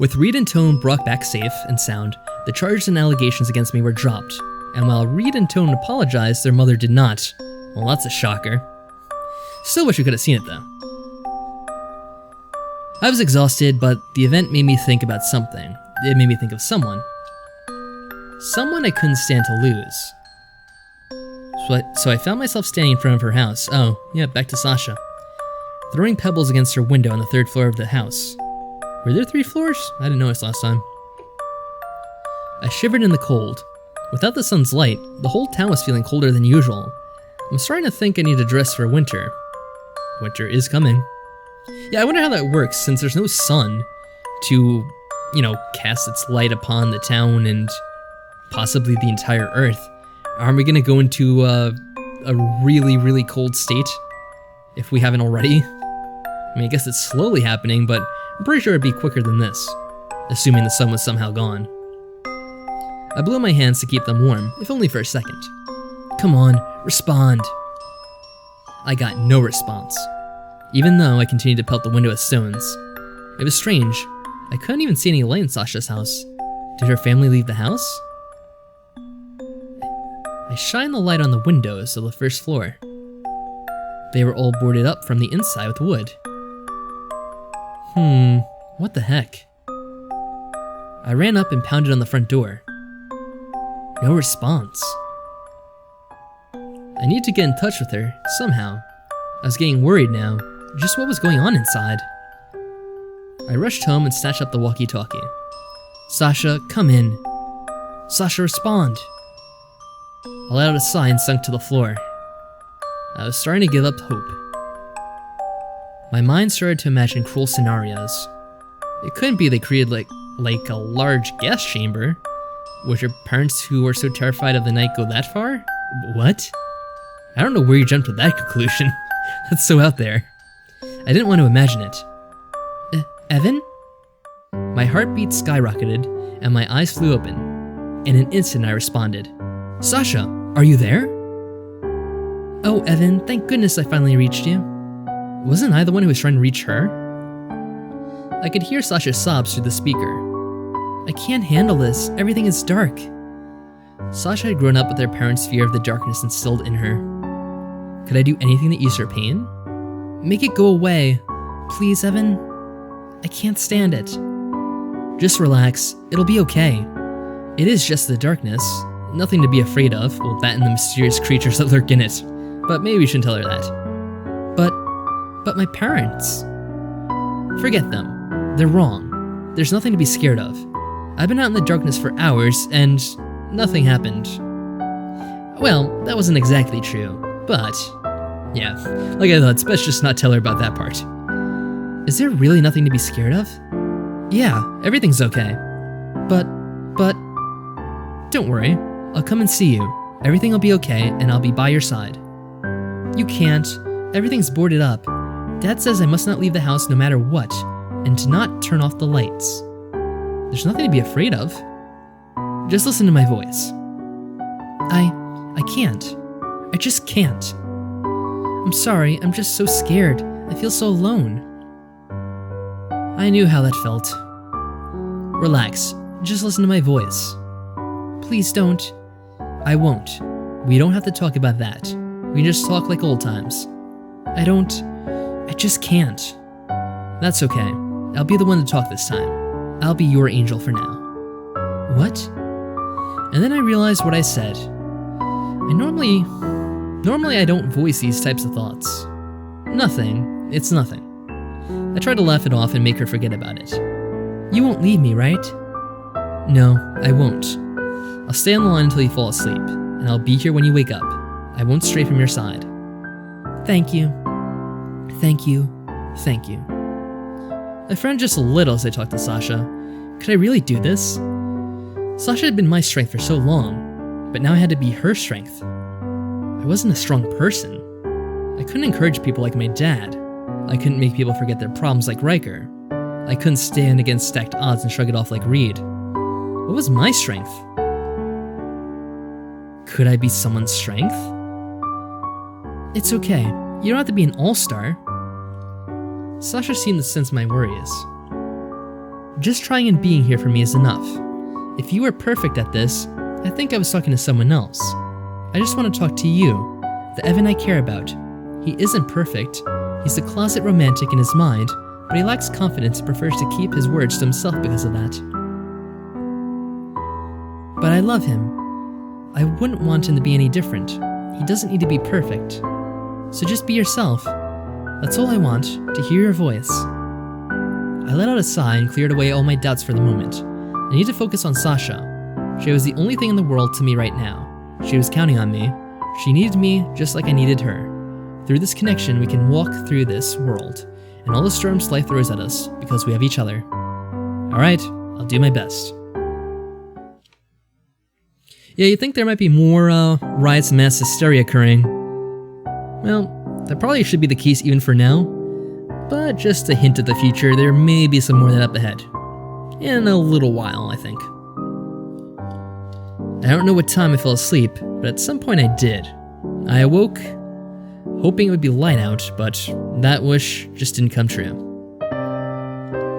With Reed and Tone brought back safe and sound, the charges and allegations against me were dropped, and while Reed and Tone apologized, their mother did not. Well, that's a shocker. Still wish we could have seen it though. I was exhausted, but the event made me think about something. It made me think of someone. Someone I couldn't stand to lose. So I found myself standing in front of her house. Oh, yeah, back to Sasha. Throwing pebbles against her window on the 3rd floor of the house. Were there 3 floors? I didn't notice last time. I shivered in the cold. Without the sun's light, the whole town was feeling colder than usual. I'm starting to think I need to dress for winter. Winter is coming. Yeah, I wonder how that works, since there's no sun to, cast its light upon the town and possibly the entire Earth. Aren't we gonna go into a really, really cold state? If we haven't already? I mean, I guess it's slowly happening, but I'm pretty sure it'd be quicker than this, assuming the sun was somehow gone. I blew my hands to keep them warm, if only for a second. Come on, respond. I got no response, even though I continued to pelt the window with stones. It was strange. I couldn't even see any light in Sasha's house. Did her family leave the house? I shined the light on the windows of the 1st floor. They were all boarded up from the inside with wood. What the heck? I ran up and pounded on the front door. No response. I needed to get in touch with her, somehow. I was getting worried now, just what was going on inside. I rushed home and snatched up the walkie-talkie. Sasha, come in. Sasha, respond. I let out a sigh and sunk to the floor. I was starting to give up hope. My mind started to imagine cruel scenarios. It couldn't be they created like a large gas chamber. Would your parents who were so terrified of the night go that far? What? I don't know where you jumped to that conclusion. That's so out there. I didn't want to imagine it. Evan? My heartbeat skyrocketed and my eyes flew open. In an instant I responded. Sasha, are you there? Oh, Evan, thank goodness I finally reached you. Wasn't I the one who was trying to reach her? I could hear Sasha's sobs through the speaker. I can't handle this. Everything is dark. Sasha had grown up with her parents' fear of the darkness instilled in her. Could I do anything to ease her pain? Make it go away. Please, Evan? I can't stand it. Just relax. It'll be okay. It is just the darkness. Nothing to be afraid of. Well, that and the mysterious creatures that lurk in it. But maybe we shouldn't tell her that. But my parents. Forget them. They're wrong. There's nothing to be scared of. I've been out in the darkness for hours, and nothing happened. Well, that wasn't exactly true, but yeah, like I thought, it's best just not tell her about that part. Is there really nothing to be scared of? Yeah, everything's okay. But, don't worry, I'll come and see you. Everything will be okay, and I'll be by your side. You can't. Everything's boarded up. Dad says I must not leave the house no matter what, and to not turn off the lights. There's nothing to be afraid of. Just listen to my voice. I can't. I just can't. I'm sorry, I'm just so scared. I feel so alone. I knew how that felt. Relax, just listen to my voice. Please don't. I won't. We don't have to talk about that. We can just talk like old times. I just can't. That's okay. I'll be the one to talk this time. I'll be your angel for now. What? And then I realized what I said. Normally I don't voice these types of thoughts. Nothing. It's nothing. I tried to laugh it off and make her forget about it. You won't leave me, right? No, I won't. I'll stay on the line until you fall asleep, and I'll be here when you wake up. I won't stray from your side. Thank you. Thank you. Thank you. I frowned just a little as I talked to Sasha. Could I really do this? Sasha had been my strength for so long, but now I had to be her strength. I wasn't a strong person. I couldn't encourage people like my dad. I couldn't make people forget their problems like Riker. I couldn't stand against stacked odds and shrug it off like Reed. What was my strength? Could I be someone's strength? It's okay. You don't have to be an all-star. Sasha seemed to sense my worries. Just trying and being here for me is enough. If you were perfect at this, I think I was talking to someone else. I just want to talk to you, the Evan I care about. He isn't perfect. He's a closet romantic in his mind, but he lacks confidence and prefers to keep his words to himself because of that. But I love him. I wouldn't want him to be any different. He doesn't need to be perfect. So just be yourself. That's all I want, to hear your voice. I let out a sigh and cleared away all my doubts for the moment. I need to focus on Sasha. She was the only thing in the world to me right now. She was counting on me. She needed me just like I needed her. Through this connection, we can walk through this world and all the storms life throws at us because we have each other. Alright, I'll do my best. Yeah, you'd think there might be more riots and mass hysteria occurring. Well, that probably should be the case even for now, but just a hint of the future, there may be some more of that up ahead. In a little while, I think. I don't know what time I fell asleep, but at some point I did. I awoke, hoping it would be light out, but that wish just didn't come true.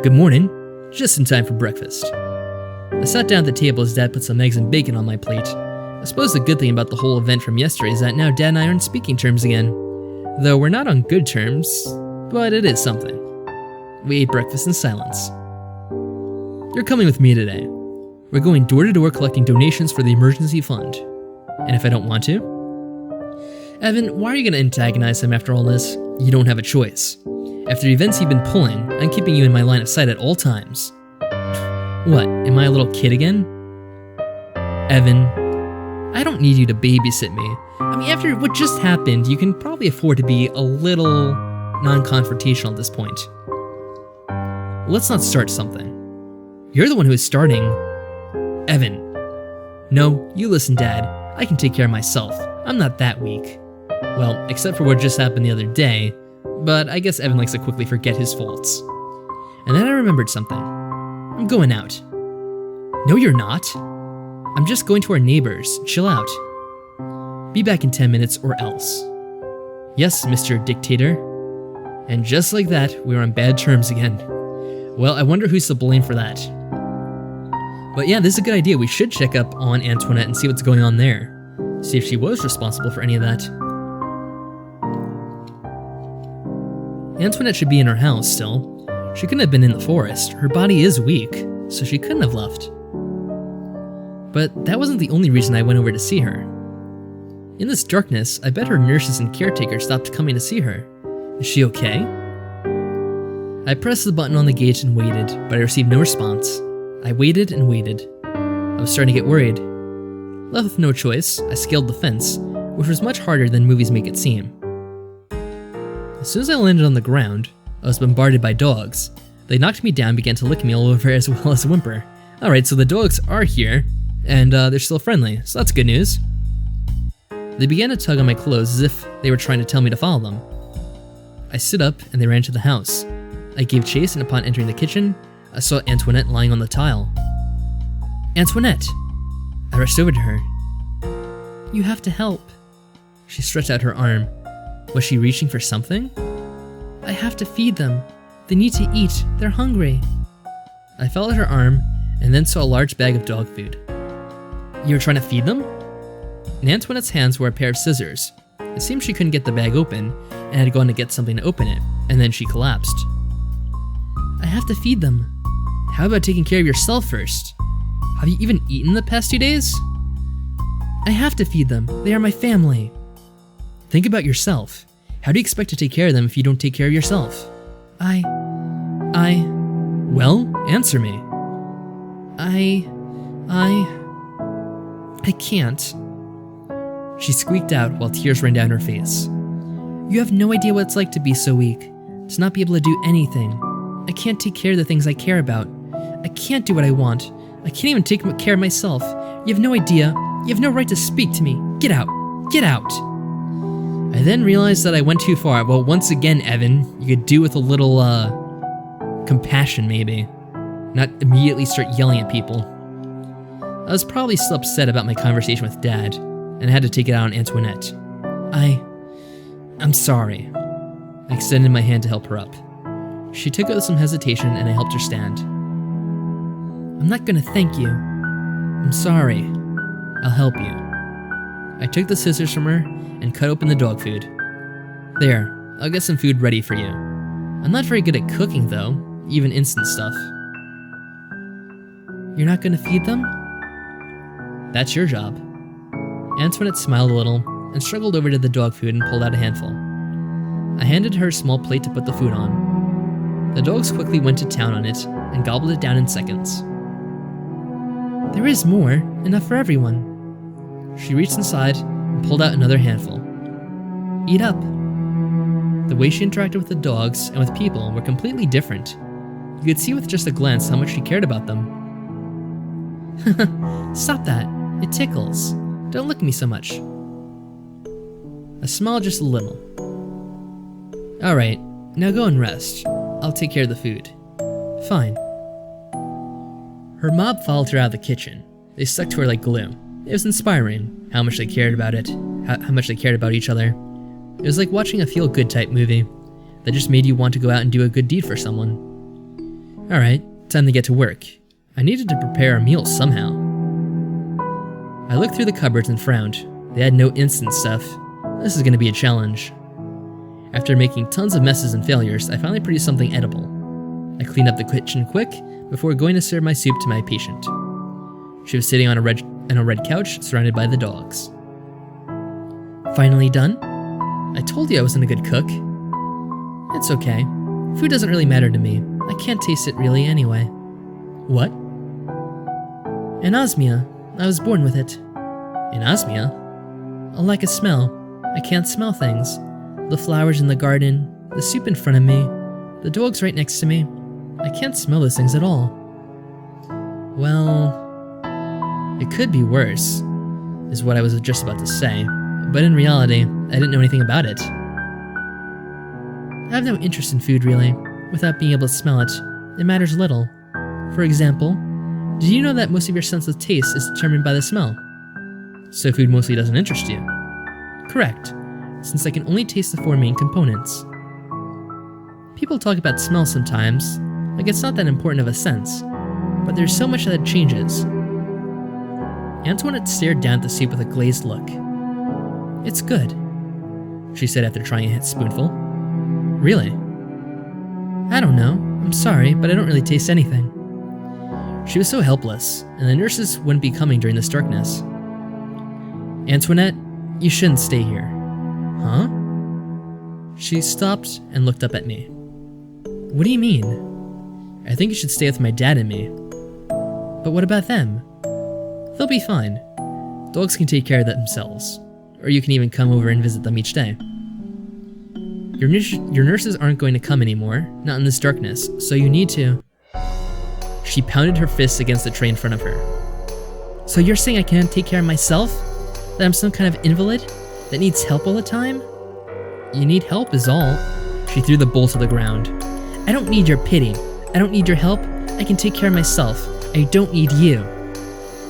Good morning, just in time for breakfast. I sat down at the table as Dad put some eggs and bacon on my plate. I suppose the good thing about the whole event from yesterday is that now Dad and I are on speaking terms again. Though we're not on good terms, but it is something. We ate breakfast in silence. You're coming with me today. We're going door to door collecting donations for the emergency fund. And if I don't want to? Evan, why are you going to antagonize him after all this? You don't have a choice. After the events you've been pulling, I'm keeping you in my line of sight at all times. What, am I a little kid again? Evan, I don't need you to babysit me. I mean, after what just happened, you can probably afford to be a little non-confrontational at this point. Let's not start something. You're the one who is starting. Evan. No, you listen, Dad. I can take care of myself. I'm not that weak. Well, except for what just happened the other day, but I guess Evan likes to quickly forget his faults. And then I remembered something. I'm going out. No, you're not. I'm just going to our neighbors. Chill out. Be back in 10 minutes or else. Yes, Mr. Dictator. And just like that, we were on bad terms again. Well, I wonder who's to blame for that. But yeah, this is a good idea. We should check up on Antoinette and see what's going on there. See if she was responsible for any of that. Antoinette should be in her house still. She couldn't have been in the forest. Her body is weak, so she couldn't have left. But that wasn't the only reason I went over to see her. In this darkness, I bet her nurses and caretakers stopped coming to see her. Is she okay? I pressed the button on the gate and waited, but I received no response. I waited and waited. I was starting to get worried. Left with no choice, I scaled the fence, which was much harder than movies make it seem. As soon as I landed on the ground, I was bombarded by dogs. They knocked me down and began to lick me all over as well as whimper. Alright, so the dogs are here, and they're still friendly, so that's good news. They began to tug on my clothes as if they were trying to tell me to follow them. I stood up and they ran to the house. I gave chase, and upon entering the kitchen, I saw Antoinette lying on the tile. Antoinette! I rushed over to her. You have to help. She stretched out her arm. Was she reaching for something? I have to feed them. They need to eat. They're hungry. I followed her arm and then saw a large bag of dog food. You were trying to feed them? In Antoinette's hands were a pair of scissors. It seemed she couldn't get the bag open and had gone to get something to open it, and then she collapsed. I have to feed them. How about taking care of yourself first? Have you even eaten the past 2 days? I have to feed them. They are my family. Think about yourself. How do you expect to take care of them if you don't take care of yourself? Well, answer me. I can't. She squeaked out while tears ran down her face. You have no idea what it's like to be so weak, to not be able to do anything. I can't take care of the things I care about. I can't do what I want. I can't even take care of myself. You have no idea. You have no right to speak to me. Get out. Get out. I then realized that I went too far. Well, once again, Evan, you could do with a little, compassion, maybe. Not immediately start yelling at people. I was probably still upset about my conversation with Dad, and I had to take it out on Antoinette. I'm sorry. I extended my hand to help her up. She took it with some hesitation, and I helped her stand. I'm not gonna thank you. I'm sorry. I'll help you. I took the scissors from her and cut open the dog food. There, I'll get some food ready for you. I'm not very good at cooking though, even instant stuff. You're not gonna feed them? That's your job. Antoinette smiled a little and struggled over to the dog food and pulled out a handful. I handed her a small plate to put the food on. The dogs quickly went to town on it and gobbled it down in seconds. There is more, enough for everyone. She reached inside and pulled out another handful. Eat up. The way she interacted with the dogs and with people were completely different. You could see with just a glance how much she cared about them. Stop that. It tickles. Don't look at me so much. I smiled just a little. Alright, now go and rest. I'll take care of the food. Fine. Her mob followed her out of the kitchen. They stuck to her like glue. It was inspiring, how much they cared about it, how much they cared about each other. It was like watching a feel-good type movie that just made you want to go out and do a good deed for someone. Alright, time to get to work. I needed to prepare a meal somehow. I looked through the cupboards and frowned. They had no instant stuff. This is going to be a challenge. After making tons of messes and failures, I finally produced something edible. I cleaned up the kitchen quick before going to serve my soup to my patient. She was sitting on a red couch surrounded by the dogs. Finally done? I told you I wasn't a good cook. It's okay. Food doesn't really matter to me. I can't taste it really anyway. What? Anosmia. I was born with it. Anosmia? I lack a smell. I can't smell things. The flowers in the garden, the soup in front of me, the dogs right next to me. I can't smell those things at all. Well, it could be worse, is what I was just about to say, but in reality, I didn't know anything about it. I have no interest in food really. Without being able to smell it, it matters little. For example, did you know that most of your sense of taste is determined by the smell? So food mostly doesn't interest you? Correct, since I can only taste the four main components. People talk about smell sometimes, like it's not that important of a sense, but there's so much that changes. Antoinette stared down at the soup with a glazed look. It's good, she said after trying a spoonful. Really? I don't know, I'm sorry, but I don't really taste anything. She was so helpless, and the nurses wouldn't be coming during this darkness. Antoinette, you shouldn't stay here. Huh? She stopped and looked up at me. What do you mean? I think you should stay with my dad and me. But what about them? They'll be fine. Dogs can take care of themselves. Or you can even come over and visit them each day. Your nurses aren't going to come anymore, not in this darkness, so you need to... She pounded her fists against the tray in front of her. So you're saying I can't take care of myself? That I'm some kind of invalid? That needs help all the time? You need help is all. She threw the bowl to the ground. I don't need your pity. I don't need your help. I can take care of myself. I don't need you.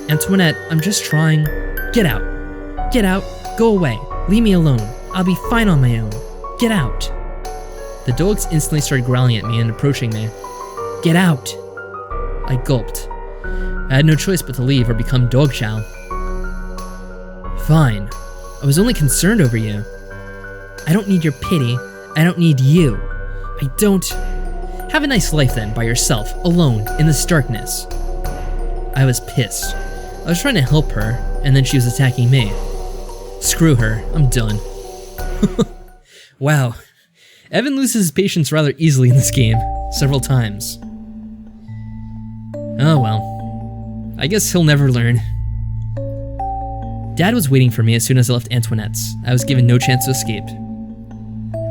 Antoinette, I'm just trying. Get out. Get out. Go away. Leave me alone. I'll be fine on my own. Get out. The dogs instantly started growling at me and approaching me. Get out. I gulped. I had no choice but to leave or become dog chow. Fine. I was only concerned over you. I don't need your pity. I don't need you. I don't... Have a nice life then, by yourself, alone, in this darkness. I was pissed. I was trying to help her, and then she was attacking me. Screw her. I'm done. Wow. Evan loses his patience rather easily in this game, several times. Oh well. I guess he'll never learn. Dad was waiting for me as soon as I left Antoinette's. I was given no chance to escape.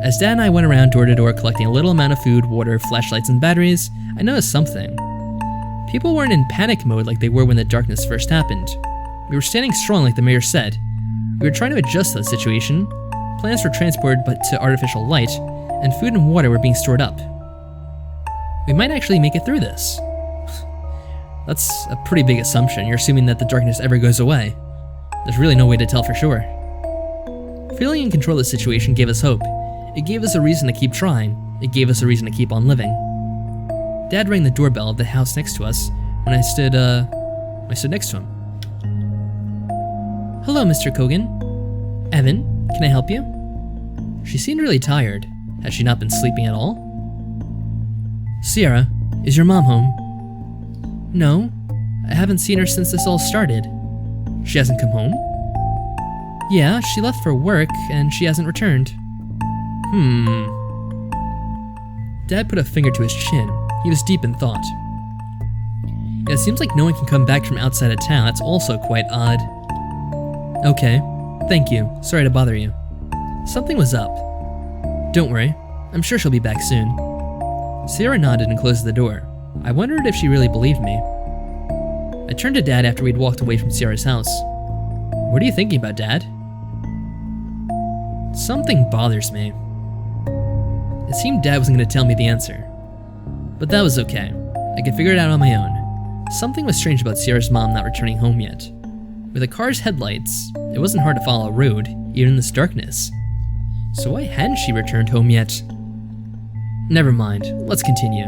As Dad and I went around door to door collecting a little amount of food, water, flashlights, and batteries, I noticed something. People weren't in panic mode like they were when the darkness first happened. We were standing strong like the mayor said. We were trying to adjust to the situation. Plans were transported but to artificial light, and food and water were being stored up. We might actually make it through this. That's a pretty big assumption. You're assuming that the darkness ever goes away. There's really no way to tell for sure. Feeling in control of the situation gave us hope. It gave us a reason to keep trying. It gave us a reason to keep on living. Dad rang the doorbell of the house next to us, when I stood next to him. Hello, Mr. Kogan. Evan, can I help you? She seemed really tired. Had she not been sleeping at all? Sierra, is your mom home? No, I haven't seen her since this all started. She hasn't come home? Yeah, she left for work and she hasn't returned. Dad put a finger to his chin. He was deep in thought. Yeah, it seems like no one can come back from outside of town. That's also quite odd. Okay, thank you. Sorry to bother you. Something was up. Don't worry, I'm sure she'll be back soon. Sierra nodded and closed the door. I wondered if she really believed me. I turned to Dad after we'd walked away from Sierra's house. What are you thinking about, Dad? Something bothers me. It seemed Dad wasn't going to tell me the answer. But that was okay. I could figure it out on my own. Something was strange about Sierra's mom not returning home yet. With a car's headlights, it wasn't hard to follow a road, even in this darkness. So why hadn't she returned home yet? Never mind, let's continue.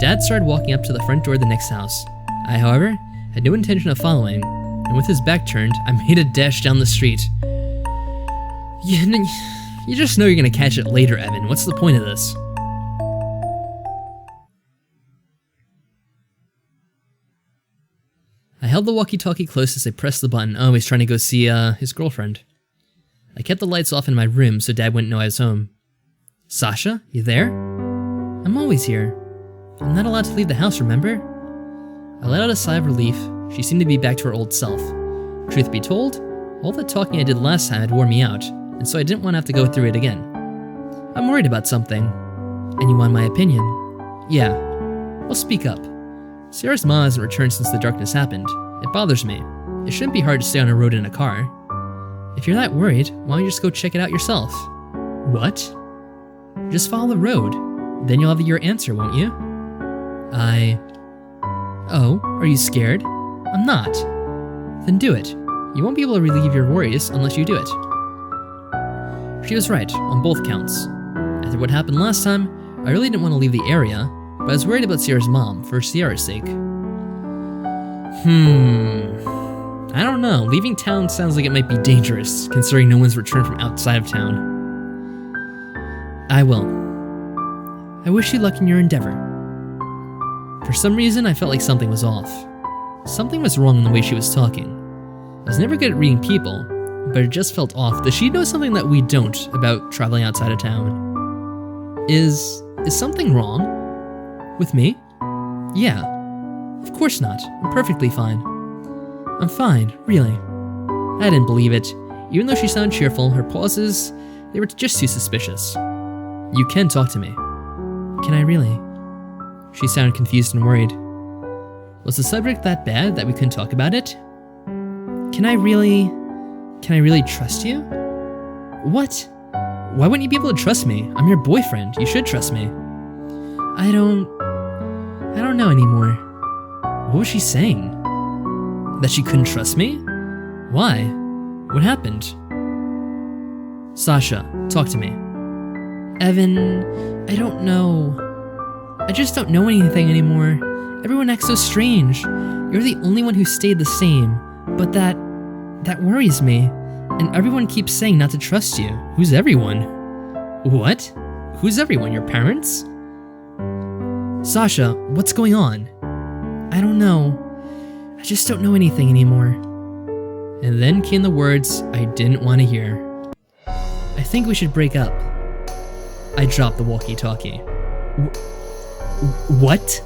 Dad started walking up to the front door of the next house. I, however, had no intention of following, and with his back turned, I made a dash down the street. You just know you're gonna catch it later, Evan. What's the point of this? I held the walkie-talkie close as I pressed the button. Oh, he's trying to go see his girlfriend. I kept the lights off in my room so Dad wouldn't know I was home. Sasha, you there? I'm always here. I'm not allowed to leave the house, remember? I let out a sigh of relief. She seemed to be back to her old self. Truth be told, all the talking I did last time had worn me out, and so I didn't want to have to go through it again. I'm worried about something. And you want my opinion? Yeah. Well, speak up. Sierra's mom hasn't returned since the darkness happened. It bothers me. It shouldn't be hard to stay on a road in a car. If you're that worried, why don't you just go check it out yourself? What? Just follow the road. Then you'll have your answer, won't you? Oh, are you scared? I'm not. Then do it. You won't be able to relieve your worries unless you do it. She was right, on both counts. After what happened last time, I really didn't want to leave the area, but I was worried about Sierra's mom, for Sierra's sake. I don't know, leaving town sounds like it might be dangerous, considering no one's returned from outside of town. I will. I wish you luck in your endeavor. For some reason, I felt like something was off. Something was wrong in the way she was talking. I was never good at reading people, but it just felt off. Does she know something that we don't about traveling outside of town? Is something wrong? With me? Yeah. Of course not. I'm perfectly fine. I'm fine, really. I didn't believe it. Even though she sounded cheerful, her pauses, they were just too suspicious. You can talk to me. Can I really? She sounded confused and worried. Was the subject that bad that we couldn't talk about it? Can I really trust you? What? Why wouldn't you be able to trust me? I'm your boyfriend. You should trust me. I don't know anymore. What was she saying? That she couldn't trust me? Why? What happened? Sasha, talk to me. Evan, I don't know. I just don't know anything anymore. Everyone acts so strange. You're the only one who stayed the same, but that worries me. And everyone keeps saying not to trust you. Who's everyone? What? Who's everyone? Your parents? Sasha, what's going on? I don't know. I just don't know anything anymore. And then came the words I didn't want to hear. I think we should break up. I dropped the walkie-talkie. What?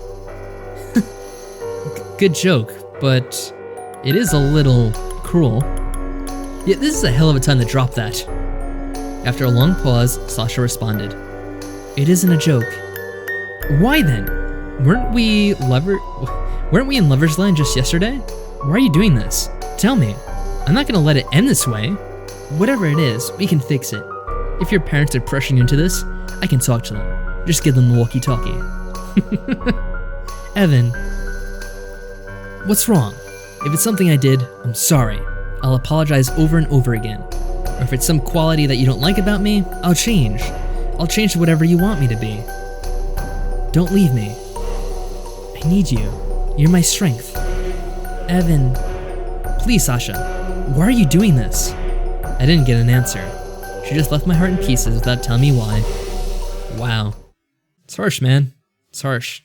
Good joke, but it is a little cruel. Yeah, this is a hell of a time to drop that. After a long pause, Sasha responded. It isn't a joke. Why then? Weren't we in Lover's Land just yesterday? Why are you doing this? Tell me. I'm not gonna let it end this way. Whatever it is, we can fix it. If your parents are pressuring you into this, I can talk to them. Just give them the walkie-talkie. Evan. What's wrong? If it's something I did, I'm sorry. I'll apologize over and over again. Or if it's some quality that you don't like about me, I'll change. I'll change to whatever you want me to be. Don't leave me. I need you. You're my strength. Evan. Please, Sasha. Why are you doing this? I didn't get an answer. She just left my heart in pieces without telling me why. Wow. It's harsh, man. It's harsh.